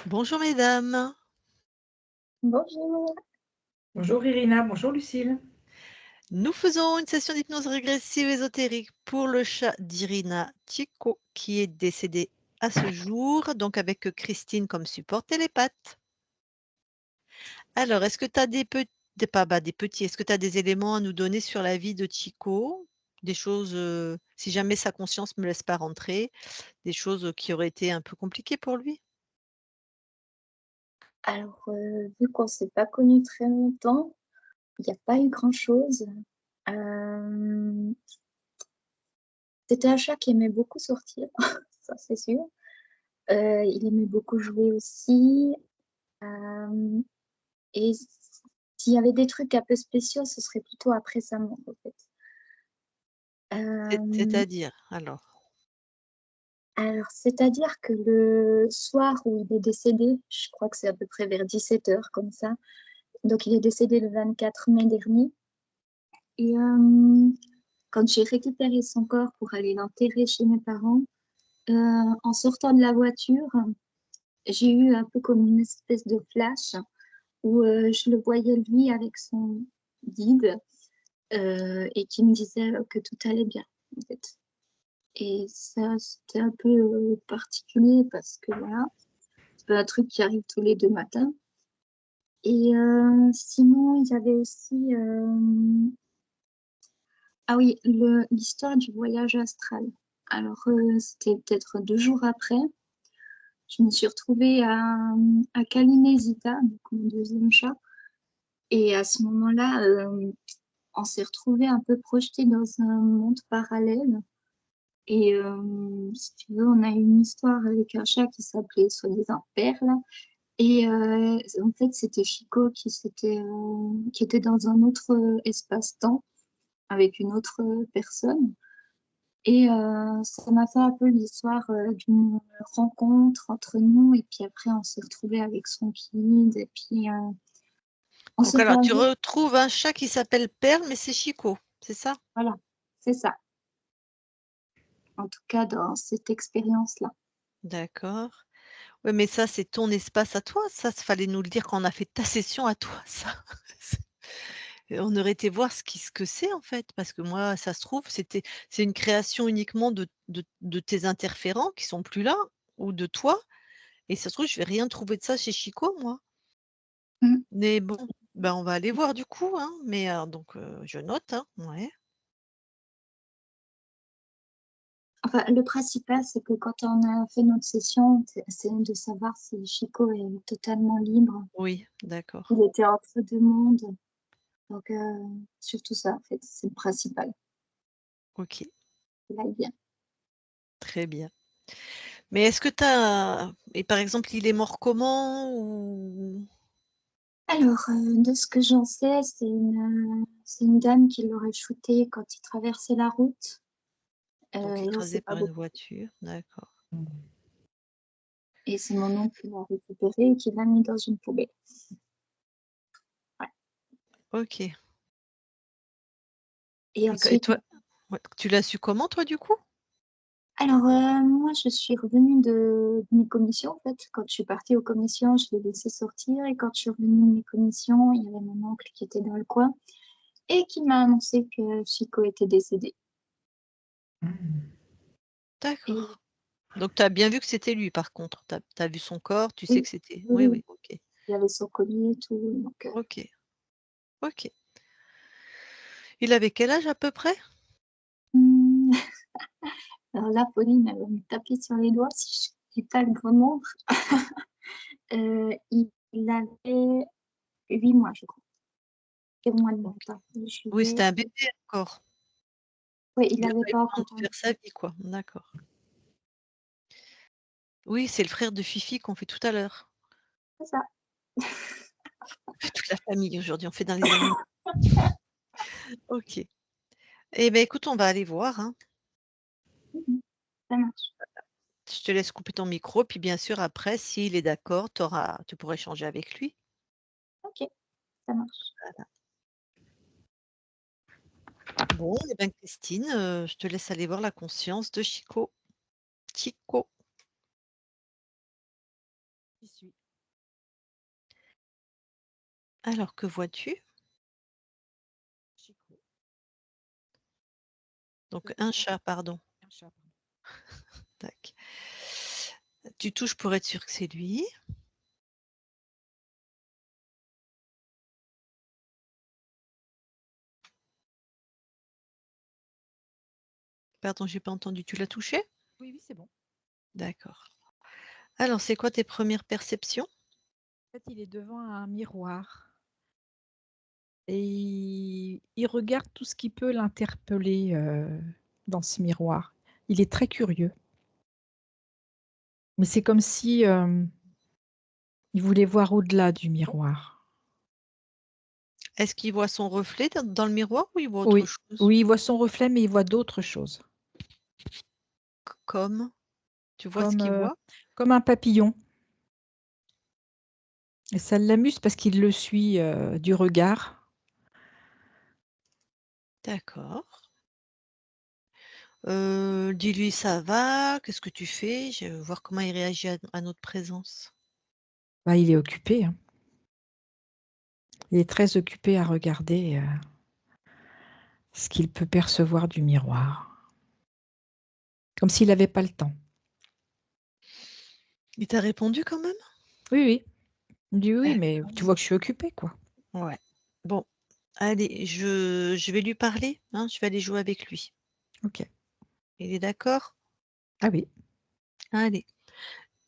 Bonjour mesdames, Bonjour. Bonjour Irina, bonjour Lucille. nous faisons une session d'hypnose régressive ésotérique pour le chat d'Irina Chico qui est décédé à ce jour, donc avec Christine comme support télépathe. Alors, est-ce que tu as des petits, est-ce que tu as des éléments à nous donner sur la vie de Chico? Des choses, si jamais sa conscience me laisse pas rentrer, des choses qui auraient été un peu compliquées pour lui? Alors, vu qu'on s'est pas connus très longtemps, il y a pas eu grand-chose. Hem, C'était un chat qui aimait beaucoup sortir, ça c'est sûr. Il aimait beaucoup jouer aussi, hem et s'il y avait des trucs un peu spéciaux, ce serait plutôt après sa mort, en fait. Hem, C'est-à-dire? Alors? c'est-à-dire que le soir où il est décédé, je crois que c'est à peu près vers 17 heures comme ça, donc il est décédé le 24 mai dernier. Et quand j'ai récupéré son corps pour aller l'enterrer chez mes parents, en sortant de la voiture, j'ai eu un peu comme une espèce de flash où, je le voyais lui avec son guide, et qui me disait, que tout allait bien, en fait. Et ça, c'était un peu, particulier parce que voilà, c'est pas un truc qui arrive tous les 2 matins. Et sinon, il y avait aussi, ah oui, l'histoire du voyage astral. Alors, c'était peut-être 2 jours après, je me suis retrouvée à Kalinesita, donc mon deuxième chat, et à ce moment-là, on s'est retrouvés un peu projetés dans un monde parallèle et si tu veux, on a eu une histoire avec un chat qui s'appelait soi-disant Perle et en fait, c'était Chico qui était dans un autre, espace-temps avec une autre, personne. Et ça m'a fait un peu l'histoire, d'une rencontre entre nous et puis après on s'est retrouvés avec son guide et puis, on Donc s'est alors tu croisés, retrouves un chat qui s'appelle Perle, mais c'est Chico, c'est ça? voilà, c'est ça, en tout cas dans cette expérience-là. D'accord. Ouais, mais ça, c'est ton espace à toi, ça, fallait nous le dire quand on a fait ta session à toi, ça. C'est et on aurait été voir ce que c'est, en fait, parce que moi, ça se trouve, c'est une création uniquement de tes interférents qui sont plus là ou de toi et ça se trouve, je vais rien trouver de ça chez Chico, moi. Mmh. Mais bon, ben, on va aller voir du coup, hein, mais donc je note, hein, ouais. Enfin, le principal, c'est que quand on a fait notre session, c'est de savoir si Chico est totalement libre. Oui, d'accord. Il était entre 2 mondes, donc surtout ça, en fait, c'est le principal. OK, Il aille bien. très bien. Mais est-ce que tu as et par exemple, il est mort comment ou Alors, de ce que j'en sais, c'est une dame qui l'aurait shooté quand il traversait la route. donc Et on écrasé sait pas par une beaucoup. voiture? D'accord. Et c'est mon oncle qui l'a récupéré et qui l'a mis dans une poubelle. Ouais. OK. Et Et ensuite, toi ouais, tu l'as su comment toi du coup? alors, moi, je suis revenue de mes commissions, en fait. Quand je suis partie aux commissions, je l'ai laissé sortir et quand je suis revenue de mes commissions, il y avait mon oncle qui était dans le coin et qui m'a annoncé que Chico était décédé. Et D'accord. Donc tu as bien vu que c'était lui par contre? Tu as vu son corps, tu sais oui, que c'était oui, oui, oui, oui, OK. il y avait son collier et tout, donc OK, OK. Il avait quel âge à peu près? mmh, alors là, Pauline, elle va me taper sur les doigts si je dis pas le bon nombre. Il avait 8 mois, je crois. Et au mois de OK. Oui, juillet. c'était un bébé encore. Oui, il Il a avait pas eu pas le temps encore de faire sa vie quoi. D'accord. Oui, c'est le frère de Fifi qu'on fait tout à l'heure. c'est ça. On fait toute la famille aujourd'hui, on fait dans les animaux. OK. Eh beh, écoute, on va aller voir, hein. Mmh mh. Ça marche. Je te laisse couper ton micro, puis bien sûr après s'il est d'accord, tu pourras échanger avec lui. OK, ça marche. Voilà. Bon, et ben Christine, je te laisse aller voir la conscience de Chico. Chico. suis. Alors, que vois-tu? Chico. Donc Petit un chat, chat, pardon. un chat, pardon. Tac. Tu touches pour être sûr que c'est lui. Pardon, j'ai pas entendu. Tu l'as touché? Oui, oui, c'est bon. D'accord. Alors, c'est quoi tes premières perceptions? En fait, il est devant un miroir et il regarde tout ce qui peut l'interpeller, dans ce miroir. Il est très curieux. Mais c'est comme si, il voulait voir au-delà du miroir. Est-ce qu'il voit son reflet dans le miroir ou il voit autre Oui, chose? oui, il voit son reflet, mais il voit d'autres choses, Comme? Tu vois ce comme, qu'il voit? comme un papillon et ça l'amuse parce qu'il le suit, du regard. D'accord. Dis-lui: «Ça va? Qu'est-ce que tu fais?» Je veux voir comment il réagit à notre présence. Bah, il est occupé, hein. Il est très occupé à regarder, ce qu'il peut percevoir du miroir. Comme s'il avait pas le temps. Il t'a répondu quand même? Oui, oui. Il me dit: «Oui, mais tu D'accord. vois que je suis occupé, quoi». Ouais. Bon, allez, je vais lui parler, hein, je vais aller jouer avec lui. OK. Il est d'accord? Ah oui. Allez.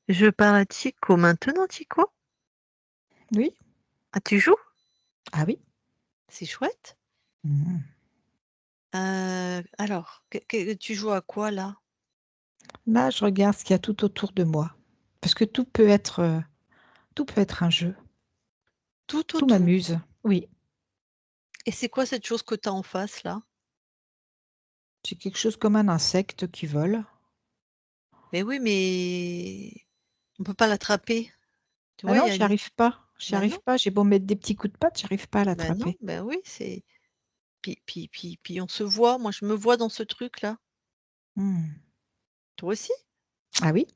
Je parle à Chico maintenant, Chico? Oui. Ah, tu joues? Ah oui. C'est chouette. Mmh. Alors, que tu joues à quoi là? Là, je regarde ce qu'il y a tout autour de moi. Parce que tout peut être un jeu. Tout Tout autour. m'amuse. Oui. Et c'est quoi cette chose que tu as en face là? C'est quelque chose comme un insecte qui vole. Mais oui, mais on peut pas l'attraper. Tu Ah vois, il non, y a j'y une arrive pas. J'y ben non, arrive pas. J'ai beau mettre des petits coups de patte, j'arrive pas à ben non, l'attraper. ben oui, c'est puis on se voit, moi je me vois dans ce truc là. Mmh. Toi aussi? Ah oui?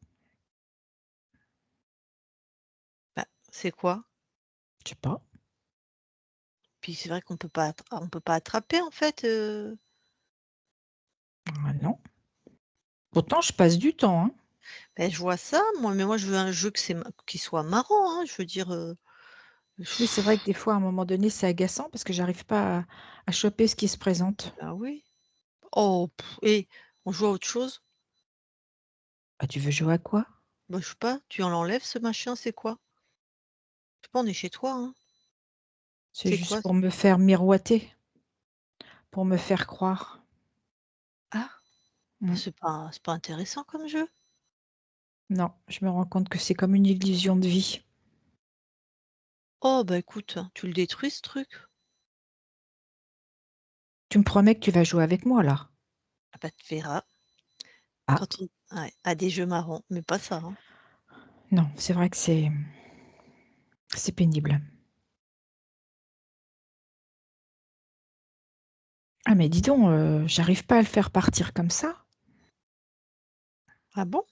Bah, c'est quoi? Je sais pas. Puis c'est vrai qu'on peut pas attraper en fait, Ah non. Pourtant, je passe du temps, hein. je vois ça moi, mais moi je veux un jeu qui soit marrant, hein, je veux dire, Oui, c'est vrai que des fois, à un moment donné, c'est agaçant parce que j'arrive pas à choper ce qui se présente. ah oui. Oh et on joue à autre chose? Ah, tu veux jouer à quoi? Bah, je sais pas, tu en l'enlèves ce machin, c'est quoi? Je sais pas, on est chez toi, hein. C'est C'est juste quoi? pour me faire miroiter, pour me faire croire. Ah, bah, Mmh. c'est pas intéressant comme jeu. Non, je me rends compte que c'est comme une illusion de vie. Oh bah, écoute, tu le détruis ce truc. Tu me promets que tu vas jouer avec moi là? Ah bah, tu verras Ah, quand on ouais, à des jeux marrants, mais pas ça, hein. non, c'est vrai que c'est pénible. Ah mais dis donc, j'arrive pas à le faire partir comme ça. Ah bon?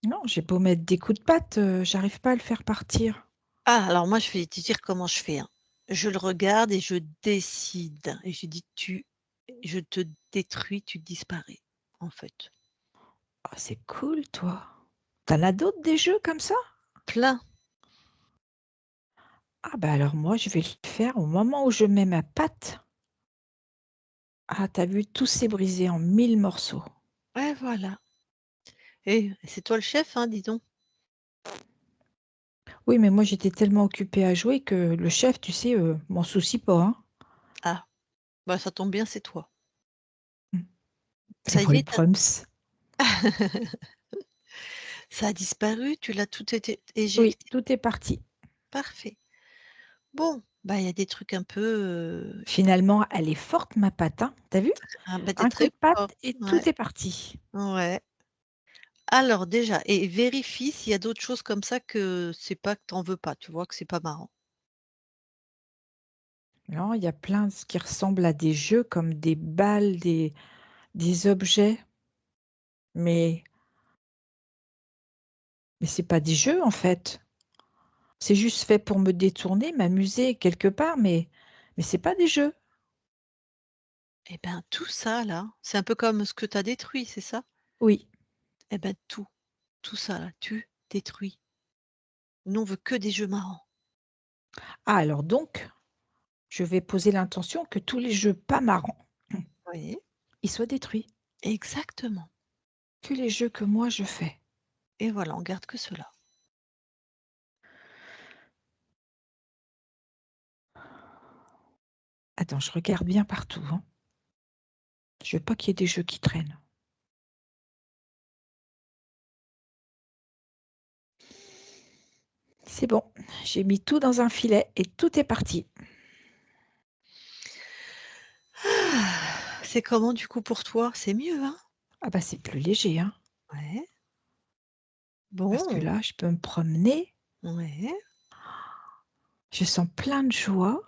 Non, j'ai beau mettre des coups de patte, j'arrive pas à le faire partir. Ah, alors moi, je vais te dire comment je fais, hein. Je le regarde et je décide et je dis: je te détruis, tu disparais», en fait. Ah, c'est cool toi. Tu en as d'autres des jeux comme ça? Plein. Ah bah alors moi je vais le faire au moment où je mets ma patte. Ah, tu as vu, tout s'est brisé en 1000 morceaux. Ouais, voilà. Et c'est toi le chef, hein, dis donc. Oui, mais moi j'étais tellement occupée à jouer que le chef, tu sais, m'en soucie pas, hein. Ah, bah, ça tombe bien, c'est toi. Mmh. C'est Ça moi y le est, prums. ça a disparu, tu l'as tout été Oui, éjecté. tout est parti. Parfait. Bon, bah, il y a des trucs un peu, Finalement, elle est forte ma patte, hein. Tu as vu? ah, bah, tu Un coup très de patte fort. et Ouais, tout est parti. ouais. Alors déjà et vérifie s'il y a d'autres choses comme ça que c'est pas que tu en veux pas, tu vois que c'est pas marrant. Non, il y a plein de ce qui ressemble à des jeux comme des balles, des objets, mais Mais c'est pas des jeux, en fait. C'est juste fait pour me détourner, m'amuser quelque part, mais c'est pas des jeux. Eh ben, tout ça là, c'est un peu comme ce que tu as détruit, c'est ça? Oui. Eh ben, tout ça là, tu détruis. Nous, on veut que des jeux marrants. Ah, alors donc, je vais poser l'intention que tous les jeux pas marrants, Oui. ils soient détruits. Exactement. Que les jeux que moi je fais. Et voilà, on garde que ceux-là. Attends, je regarde bien partout, hein. Je veux pas qu'il y ait des jeux qui traînent. C'est bon, j'ai mis tout dans un filet et tout est parti. Ah, c'est comment du coup pour toi? C'est mieux, hein? Ah bah, c'est plus léger, hein, Ouais. parce que Bon. là, je peux me promener, Ouais. je sens plein de joie.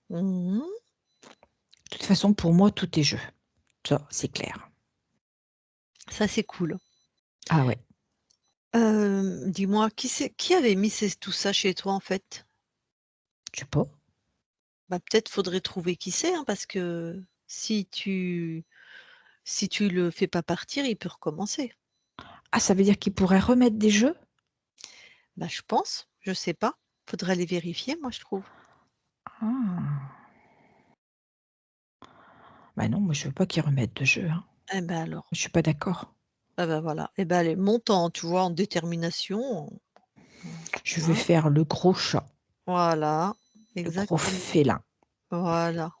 Mmh. De toute façon, pour moi, tout est jeu. Ça, c'est clair. Ça, c'est cool. Ah ouais, Dis-moi, qui avait mis tout ça chez toi, en fait? je sais pas. Bah, peut-être faudrait trouver qui c'est, hein, parce que si tu le fais pas partir, il peut recommencer. Ah, ça veut dire qu'ils pourraient remettre des jeux? Bah, je pense, je sais pas. Faudrait aller vérifier, moi, je trouve. Ah. Bah non, moi je veux pas qu'ils remettent de jeux, hein. Eh ben, alors. Je suis pas d'accord. Ah bah, voilà. Eh ben, allez, monte en tu vois, en détermination, Je vais hein. faire le gros chat, Voilà, le gros exactement. félin. Voilà.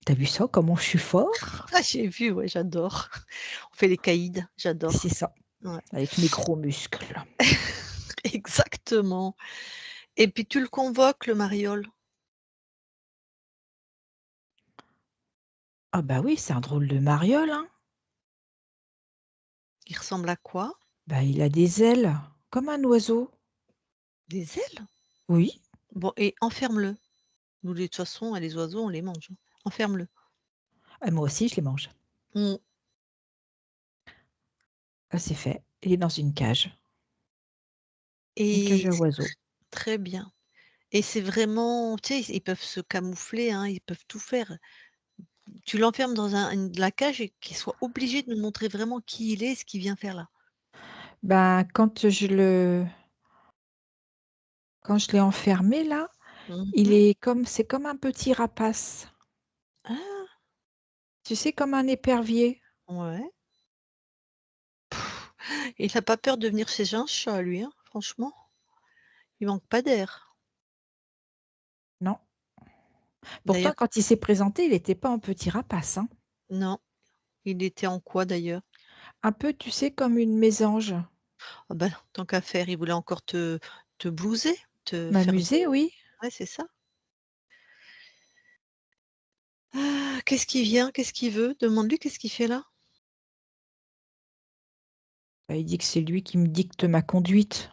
Tu as vu ça, comment je suis fort? Ah, j'ai vu, ouais, j'adore. On fait les caïds, C'est j'adore. ça, Ouais. avec mes gros muscles. Exactement. Et puis tu le convoques, le mariole. Ah bah oui, c'est un drôle de mariole, hein. Il ressemble à quoi? Bah, il a des ailes, comme un oiseau. Des ailes? Oui, Bon et enferme-le. Nous, de toute façon, les oiseaux, on les mange, hein. Enferme-le. ah, moi aussi je les mange. Mmh. Ah, c'est fait. Il est dans une cage Et à c'est oiseaux. très bien. Et c'est vraiment tu sais, ils peuvent se camoufler, hein, ils peuvent tout faire. Tu l'enfermes dans la cage et qu'il soit obligé de nous montrer vraiment qui il est et ce qu'il vient faire là. Ben, quand je l'ai enfermé là, Mmh il mh. est comme c'est comme un petit rapace. Ah! Tu sais, comme un épervier. Ouais. Il a pas peur de venir chez un chat lui, hein, franchement. Il manque pas d'air. Non. Pourtant, D'ailleurs quand il s'est présenté, il était pas en petit rapace, hein. non, il était en quoi d'ailleurs? Un peu, tu sais, comme une mésange. Ah bah, tant qu'à faire, il voulait encore te blouser, te faire M'amuser, oui. ouais, c'est ça. Ah, qu'est-ce qu'il vient? Qu'est-ce qu'il veut? Demande-lui qu'est-ce qu'il fait là? Bah, il dit que c'est lui qui me dicte ma conduite.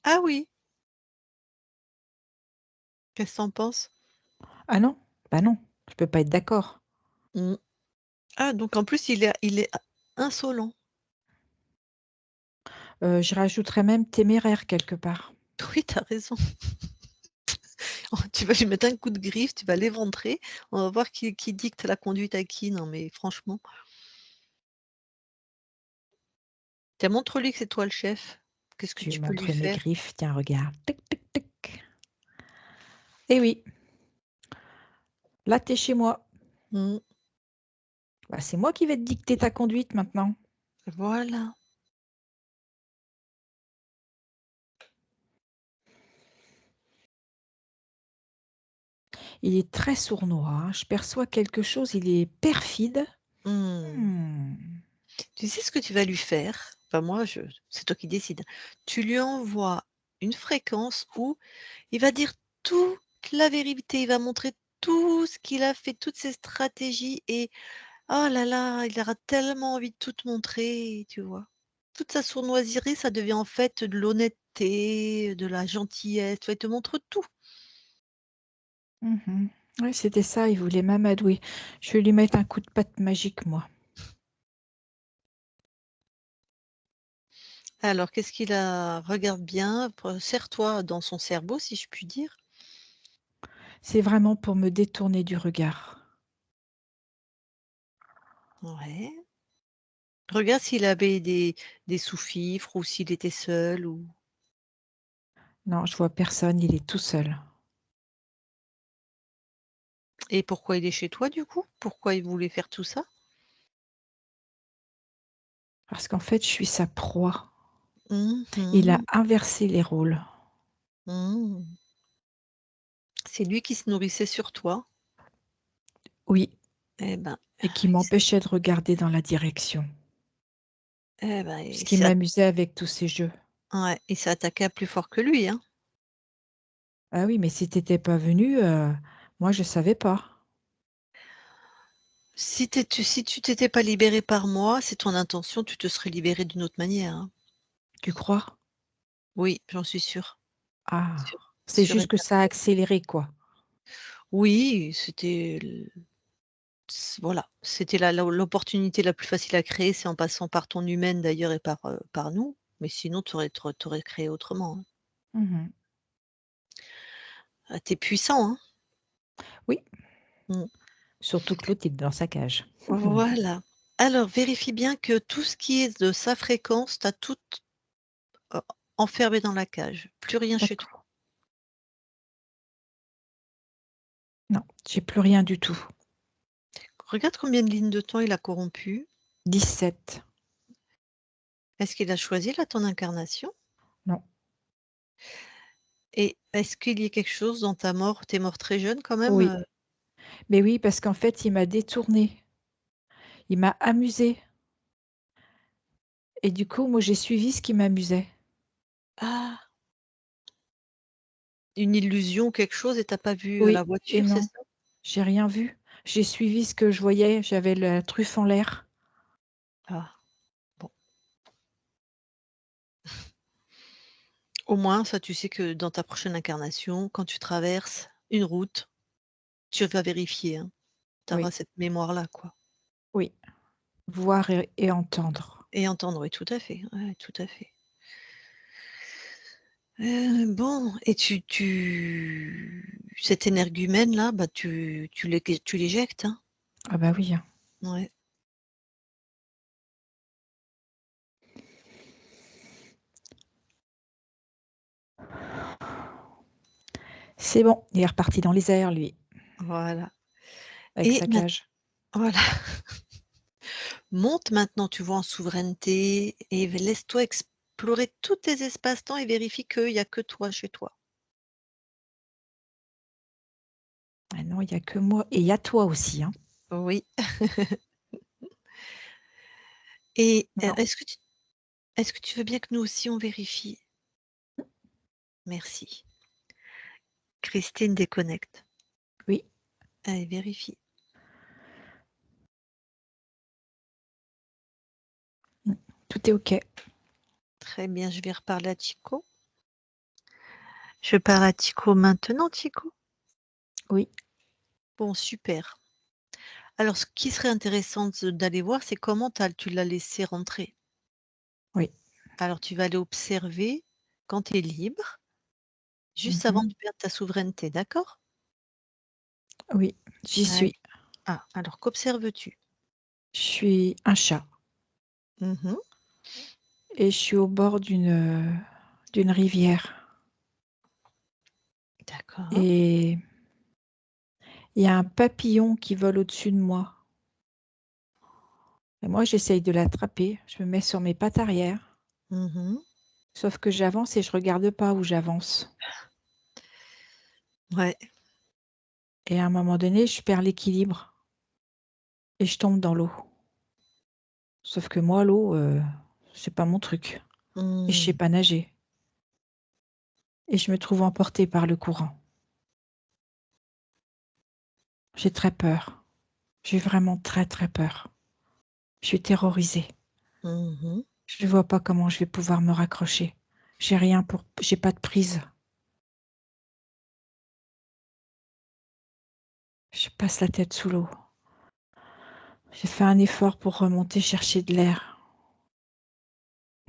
Ah oui, qu'est-ce que tu en penses? Ah non? Bah non, je peux pas être d'accord. Mmh. Ah donc en plus il est insolent. Je rajouterais même téméraire quelque part. Oui, tu as raison. Oh, tu vas lui mettre un coup de griffe, tu vas l'éventrer, on va voir qui dicte la conduite à qui. Non mais franchement. Tiens, montre-lui que c'est toi le chef. Qu'est-ce que Je vais tu lui peux lui montrer mes faire? griffes. Tiens, regarde. Tic, tic, tic. Eh oui, là, tu es chez moi. Mmh. Bah, c'est moi qui vais te dicter ta conduite maintenant. Voilà. Il est très sournois, hein. Je perçois quelque chose, il est perfide. Mmh. Mmh. Tu sais ce que tu vas lui faire? Enfin moi je c'est toi qui décides. Tu lui envoies une fréquence où il va dire toute la vérité, il va montrer tout ce qu'il a fait, toutes ses stratégies et oh là là, il aura tellement envie de tout te montrer, tu vois? Toute sa sournoiserie, ça devient en fait de l'honnêteté, de la gentillesse, tu vois? Il te montre tout. Mmh. Ouais, c'était ça, il voulait m'amadouer. Je vais lui mettre un coup de patte magique, moi. Alors, qu'est-ce qu'il a? Regarde bien, serre-toi dans son cerveau, si je puis dire. C'est vraiment pour me détourner du regard. Ouais. Regarde s'il avait des sous-fifres ou s'il était seul ou Non, je vois personne, il est tout seul. et pourquoi il est chez toi du coup? Pourquoi il voulait faire tout ça? Parce qu'en fait, je suis sa proie. Mmh Il a mh. inversé les rôles. Mmh. C'est lui qui se nourrissait sur toi? Oui, Eh ben, et qui il s m'empêchait de regarder dans la direction. eh ben, Puisqu'il m'amusait avec tous ces jeux. ouais, il s'est attaqué à plus fort que lui, hein. Ah oui, mais si tu étais pas venu, moi je savais pas. Si tu t'étais pas libéré par moi, c'est ton intention, tu te serais libéré d'une autre manière, hein. Tu crois? Oui, j'en suis sûre, Ah, sûre, c'est sûre juste et que ça a certaine. accéléré, quoi. Oui, c'était l voilà, c'était l'opportunité la plus facile à créer, c'est en passant par ton humaine d'ailleurs et par nous, mais sinon tu aurais créé autrement, hein. Mmh. Ah, tu puissant, hein. Oui, Mmh. surtout que l'autre est dans sa cage. Voilà. Alors vérifie bien que tout ce qui est de sa fréquence, tu as tout, heu, enfermé dans la cage, plus rien chez toi. D'accord. Non, j'ai plus rien du tout. Regarde combien de lignes de temps il a corrompu. 17. Est-ce qu'il a choisi là ton incarnation? Non. Et est-ce qu'il y a quelque chose dans ta mort, tu es mort très jeune quand même, Oui, mais oui, parce qu'en fait, il m'a détournée, il m'a amusée et du coup, moi, j'ai suivi ce qui m'amusait. Ah! Une illusion, quelque chose et tu as pas vu, la Oui et voiture, c'est non, ça? j'ai rien vu. J'ai suivi ce que je voyais, j'avais la truffe en l'air. Ah, bon. Au moins ça tu sais que dans ta prochaine incarnation, quand tu traverses une route, tu vas vérifier, hein. Tu auras Oui, cette mémoire-là, quoi. oui, voir et entendre. Et entendre, oui, tout à fait, ouais, tout à fait. Bon et cet énergumène-là, bah, tu l'éjectes, hein? Ah bah oui, hein. Ouais. C'est bon, il est reparti dans les airs lui, Voilà avec et sa maint cage. voilà. Monte maintenant, tu vois, en souveraineté et laisse-toi explorer tous tes espaces-temps et vérifie qu'il y a que toi chez toi. Ah non, il y a que moi et il y a toi aussi, hein. Oui et Non. est-ce que tu veux bien que nous aussi on vérifie? Merci. Christine déconnecte. Oui, Allez, vérifie. mmh, tout est OK. Très bien, je vais reparler à Chico. Je parle à Chico maintenant, Chico? Oui, Bon, super. Alors ce qui serait intéressant d'aller voir, c'est comment tu l'as laissé rentrer. oui. Alors tu vas aller observer quand tu es libre, juste avant Mmh. de perdre ta souveraineté, d'accord? Oui, j'y Ouais. suis. Ah, alors qu'observes-tu? Je suis un chat Mmh. et je suis au bord d'une rivière D'accord. et il y a un papillon qui vole au-dessus de moi et moi j'essaye de l'attraper. Je me mets sur mes pattes arrière, Mmh. sauf que j'avance et je regarde pas où j'avance Ouais. et à un moment donné, je perds l'équilibre et je tombe dans l'eau. Sauf que moi l'eau, c'est pas mon truc et je sais Mmh. pas nager et je me trouve emportée par le courant. J'ai très peur. J'ai vraiment très, très peur. Je suis terrorisée. Mmh. Je ne vois pas comment je vais pouvoir me raccrocher. J'ai pas de prise. Je passe la tête sous l'eau. J'ai fait un effort pour remonter chercher de l'air.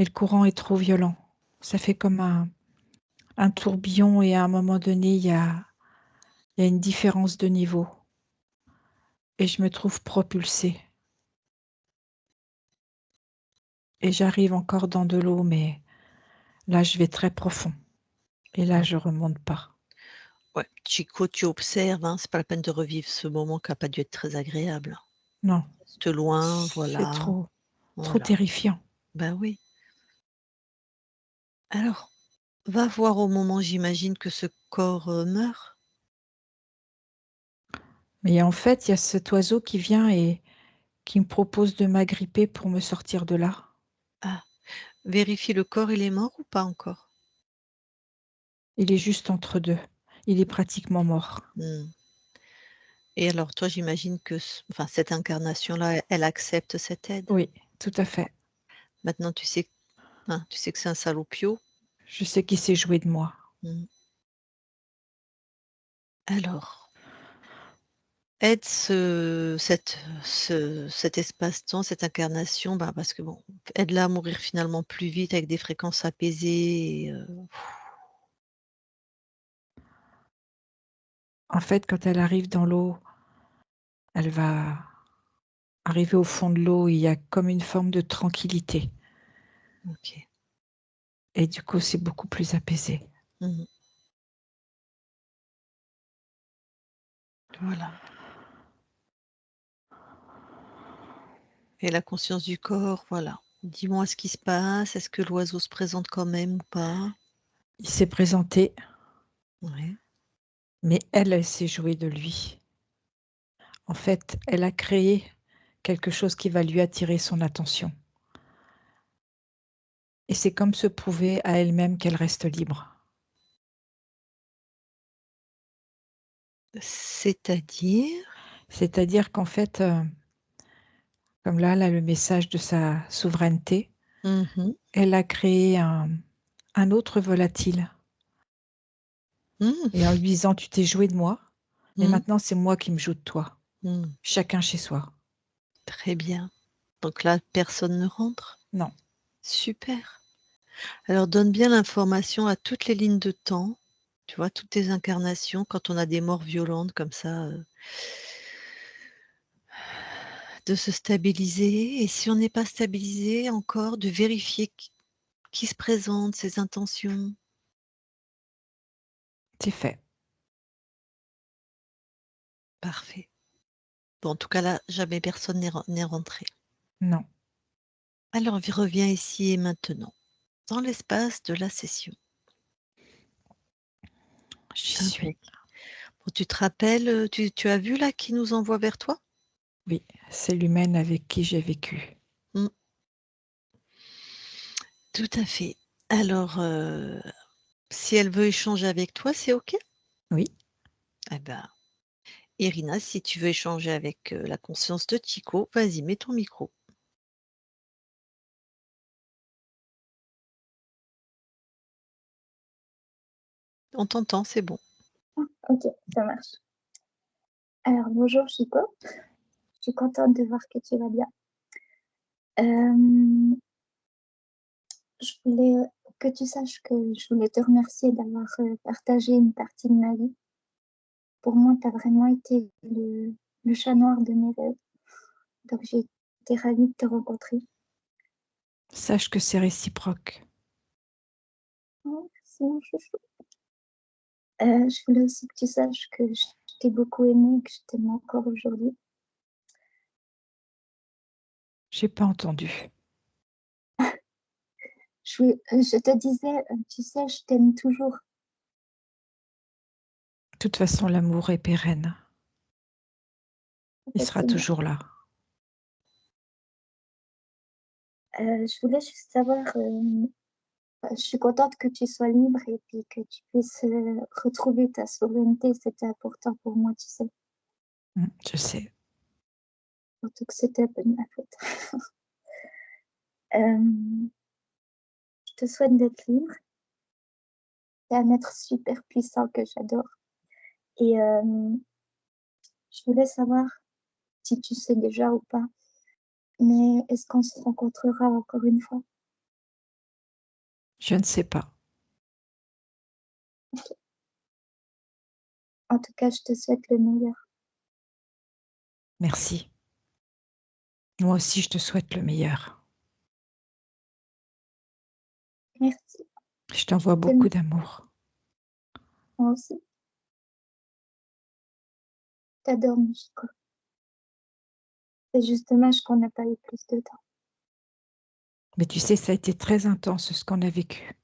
Mais le courant est trop violent. Ça fait comme un tourbillon et à un moment donné, il y a une différence de niveau. Et je me trouve propulsée. Et j'arrive encore dans de l'eau, mais là, je vais très profond. Et là, je remonte pas. Ouais, Chico, tu observes, hein, c'est pas la peine de revivre ce moment qui a pas dû être très agréable. Non, Reste loin, c'est voilà, trop voilà. terrifiant. Ben oui. Alors, va voir au moment, j'imagine, que ce corps, meurt? Mais en fait, il y a cet oiseau qui vient et qui me propose de m'agripper pour me sortir de là. Ah, vérifie le corps, il est mort ou pas encore? Il est juste entre deux. Il est pratiquement mort. Mmh. Et alors toi, j'imagine que enfin, cette incarnation-là, elle accepte cette aide? Oui, tout à fait. Maintenant tu sais que c'est un salopiot. Je sais qu'il s'est joué de moi. Mmh. Alors, aide cet espace-temps, cette incarnation, bah, parce que bon, aide-la à mourir finalement plus vite avec des fréquences apaisées et En fait, quand elle arrive dans l'eau, elle va arriver au fond de l'eau, il y a comme une forme de tranquillité OK. et du coup, c'est beaucoup plus apaisé. Mmh. Voilà. Et la conscience du corps, voilà. Dis-moi ce qui se passe, est-ce que l'oiseau se présente quand même ou pas? Il s'est présenté, Ouais. mais elle s'est jouée de lui. En fait, elle a créé quelque chose qui va lui attirer son attention et c'est comme se prouver à elle-même qu'elle reste libre. C'est-à-dire? C'est-à-dire qu'en fait, comme là, elle a le message de sa souveraineté, Mmh. elle a créé un autre volatile et en Mmh. lui disant: «Tu t'es joué de moi, mais Mmh. maintenant c'est moi qui me joue de toi». Mmh. Chacun chez soi. Très bien. Donc là, personne ne rentre? Non, Super. Alors donne bien l'information à toutes les lignes de temps, tu vois? Toutes tes incarnations quand on a des morts violentes comme ça, de se stabiliser et si on n'est pas stabilisé encore, de vérifier qui se présente, ses intentions. c'est fait. Parfait. Bon, en tout cas là, jamais personne n'est rentré. Non, Alors reviens ici et maintenant, dans l'espace de la session. j'y suis. Impec. Bon, tu te rappelles, tu as vu là qui nous envoie vers toi? Oui, c'est l'humaine avec qui j'ai vécu. Mmh, tout à fait. Alors, si elle veut échanger avec toi, c'est OK? Oui, Eh ben, Irina, si tu veux échanger avec, la conscience de Chico, vas-y, mets ton micro. On t'entend, c'est bon. Ok, ça marche. Alors, bonjour Chico, je suis contente de voir que tu vas bien. Euh, je voulais que tu saches que je voulais te remercier d'avoir partagé une partie de ma vie. Pour moi, tu as vraiment été le chat noir de mes rêves. Donc, j'ai été ravie de te rencontrer. sache que c'est réciproque. Oh, merci, mon chouchou. Je voulais aussi que tu saches que je t'ai beaucoup aimé et que je t'aime encore aujourd'hui. J'ai pas entendu. Je te disais, tu sais, je t'aime toujours. De toute façon, l'amour est pérenne. Il sera Effectivement. toujours là. Je voulais juste savoir, je suis contente que tu sois libre et puis que tu puisses retrouver ta souveraineté. C'était important pour moi, tu sais. Je sais. Surtout que c'était un peu de ma faute. Euh, je te souhaite d'être libre. C'est un être super puissant que j'adore. Et je voulais savoir si tu sais déjà ou pas, mais est-ce qu'on se rencontrera encore une fois? Je ne sais pas. En tout cas, je te souhaite le meilleur. Merci. Moi aussi, je te souhaite le meilleur. Merci. Je t'envoie Je t'aime, beaucoup d'amour. moi aussi. T'adores, Michiko. C'est juste dommage qu'on n'a pas eu plus de temps. Mais tu sais, ça a été très intense ce qu'on a vécu.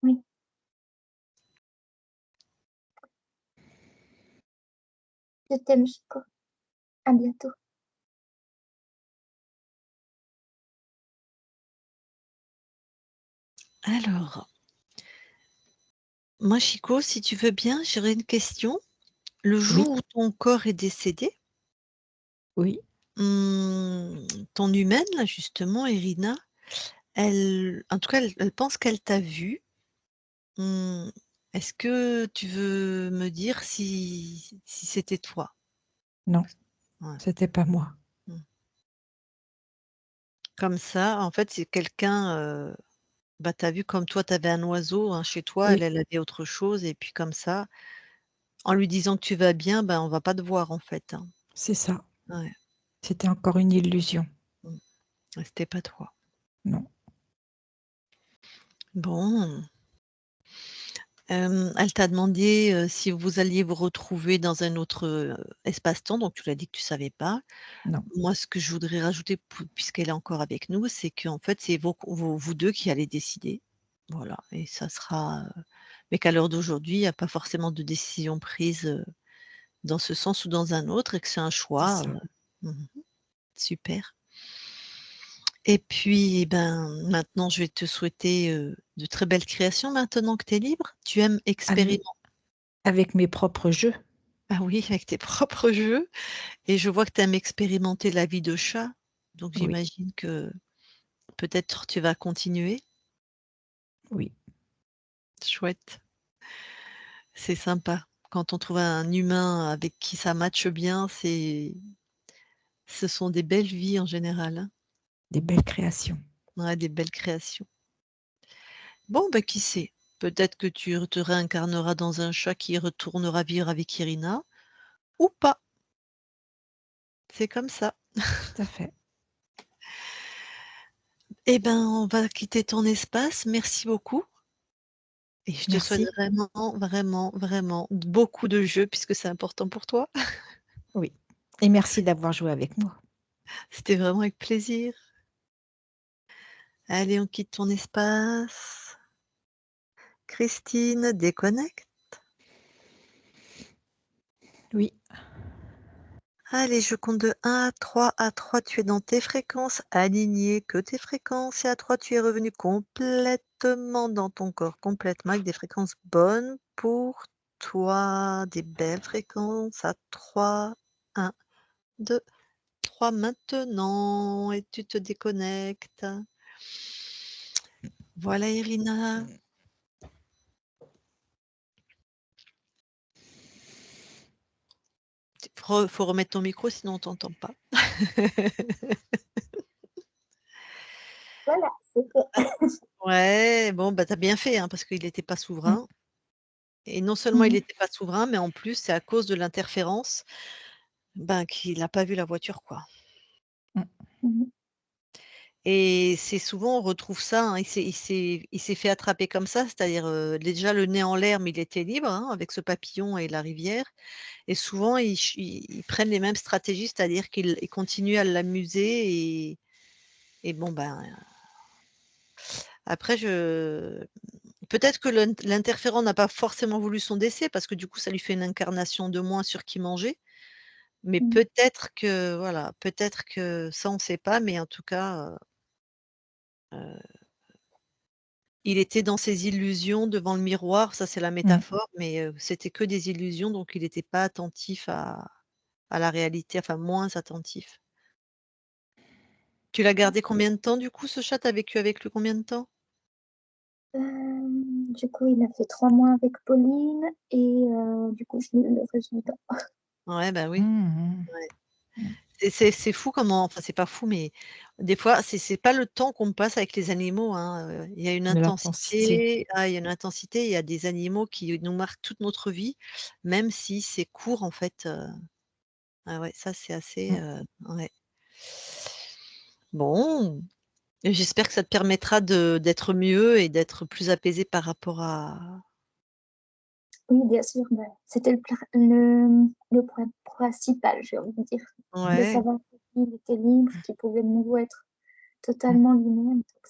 Oui. Je t'aime, Michiko. À bientôt. Alors, moi, Chico, si tu veux bien, j'aurais une question. Le Oui, jour où ton corps est décédé, oui, ton humaine, là, justement, Irina, en tout cas, elle pense qu'elle t'a vu. Mmh, Est-ce que tu veux me dire si c'était toi? non, Ouais. c'était pas moi. Mmh. Comme ça, en fait, c'est quelqu'un, bah, tu as vu comme toi, tu avais un oiseau, hein, chez toi, elle, Oui, elle avait autre chose et puis comme ça, en lui disant que tu vas bien, ben, on va pas te voir, en fait, hein. c'est ça. Ouais. C'était encore une illusion. Mmh. Ouais, c'était pas toi. Non, Bon, elle t'a demandé, si vous alliez vous retrouver dans un autre, espace-temps, donc tu lui as dit que tu savais pas. non, Moi, ce que je voudrais rajouter puisqu'elle est encore avec nous, c'est qu'en fait, c'est vous 2 qui allez décider. Voilà et ça sera, mais qu'à l'heure d'aujourd'hui, il y a pas forcément de décision prise, dans ce sens ou dans un autre et que c'est un c'est choix, ça. super. Et puis, ben, maintenant, je vais te souhaiter, de très belles créations maintenant que tu es libre. Tu aimes Ave expérimenter. Avec mes propres jeux. Ah oui, avec tes propres jeux et je vois que tu aimes expérimenter la vie de chat, donc Oui, j'imagine que peut-être tu vas continuer? oui, Chouette, c'est sympa. Quand on trouve un humain avec qui ça matche bien, ce sont des belles vies en général, hein. des belles créations. Ouais, des belles créations. Bon, bah, qui sait? Peut-être que tu te réincarneras dans un chat qui retournera vivre avec Irina ou pas, c'est comme ça. Tout à fait. Eh ben, on va quitter ton espace. Merci beaucoup et je te souhaite Merci. vraiment, vraiment, vraiment beaucoup de jeux puisque c'est important pour toi. Oui, et merci d'avoir joué avec moi. C'était vraiment avec plaisir. Allez, on quitte ton espace. Christine, déconnecte. Oui, Allez, je compte de 1 à 3. À 3, tu es dans tes fréquences alignées, que tes fréquences. Et à 3, tu es revenu complètement dans ton corps, complètement avec des fréquences bonnes pour toi, des belles fréquences. À 3, 1, 2, 3 maintenant. Et tu te déconnectes. Voilà, Irina. Faut remettre ton micro, sinon on t'entend pas. Voilà, c'est fait. Ouais, bon, bah, tu as bien fait, hein, parce qu'il était pas mmh, souverain et non seulement il Mhm. était pas souverain, mais en plus, c'est à cause de l'interférence, ben, qu'il a pas vu la voiture, quoi mmh, Mhm. et c'est souvent on retrouve ça, hein, il s'est fait attraper comme ça, c'est-à-dire, déjà le nez en l'air, mais il était libre, hein, avec ce papillon et la rivière et souvent ils prennent les mêmes stratégies, c'est-à-dire qu'ils continuent à l'amuser et bon, ben, après peut-être que l'interférent n'a pas forcément voulu son décès parce que du coup, ça lui fait une incarnation de moins sur qui manger. Mais Mhm. peut-être que voilà, peut-être que ça on ne sait pas, mais en tout cas, il était dans ses illusions devant le miroir, ça c'est la mmh. métaphore, mais c'était que des illusions, donc il n'était pas attentif à la réalité, enfin moins attentif. Tu l'as gardé combien de temps du coup ce chat? Tu as vécu avec lui combien de temps? Du coup, il a fait 3 mois avec Pauline et du coup, je l'ai le reste du temps. Ouais, bah, oui. Mmh mh. Ouais. Mmh. C'est fou comment enfin c'est pas fou, mais Des fois, c'est pas le temps qu'on passe avec les animaux, hein, il y a une De l'intensité. il y a une intensité, il y a des animaux qui nous marquent toute notre vie, même si c'est court en fait, ah ouais, ça c'est assez, Mmh. ouais. Bon, et j'espère que ça te permettra d'être mieux et d'être plus apaisé par rapport à Oui, bien sûr, bah, c'était le point principal, j'ai envie de dire, de ouais, savoir qu'il était libre, qu'il pouvait de nouveau être Mmh. totalement lui-même, donc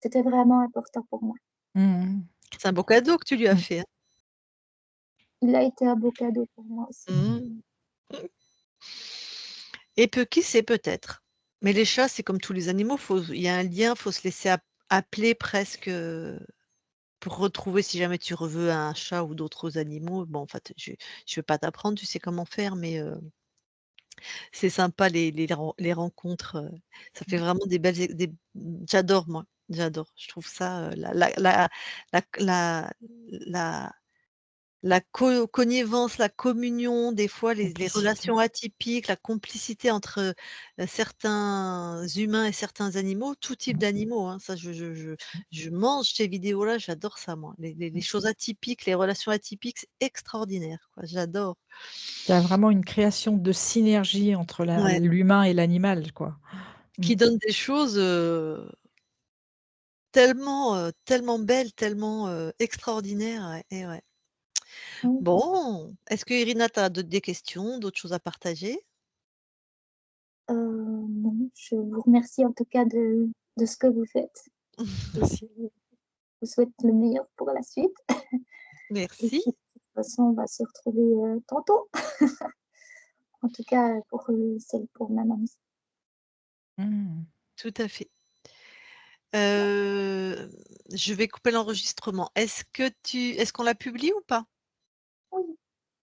c'était vraiment important pour moi. Mmh. c'est un beau cadeau que tu lui as Mmh. fait, hein. Il a été un beau cadeau pour moi aussi. Mmh. Et qui sait peut-être. Mais les chats, c'est comme tous les animaux, il y a un lien, faut se laisser appeler presque, pour retrouver si jamais tu veux un chat ou d'autres animaux. Bon, en fait, je vais pas t'apprendre, tu sais comment faire, mais c'est sympa les rencontres, ça fait vraiment des belles j'adore moi, j'adore. Je trouve ça, la la connivence, la communion, des fois les Complicité. relations atypiques, la complicité entre, certains humains et certains animaux, tout type Mmh. d'animaux, hein. Ça je mange ces vidéos-là, j'adore ça moi. Les Mmh. choses atypiques, les relations atypiques, c'est extraordinaire quoi, j'adore. Il y a vraiment une création de synergie entre Ouais, l'humain et l'animal, quoi. Mmh. qui donne des choses, tellement belles, tellement, extraordinaires, ouais et ouais. Oui, Bon, est-ce que Irina, tu as des questions, d'autres choses à partager? non, je vous remercie en tout cas de ce que vous faites et Merci. je vous souhaite le meilleur pour la suite et Merci. puis de toute façon, on va se retrouver, tantôt. En tout cas, celle pour ma maman. Mmh. Tout à fait. Heu, je vais couper l'enregistrement. Est-ce qu'on la publie ou pas? Oui,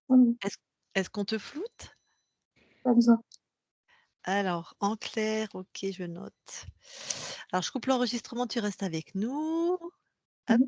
oui, Est-ce est-ce qu'on te floute? pas besoin. Alors, en clair, OK, je note. Alors je coupe l'enregistrement, tu restes avec nous. Hop. Mmh.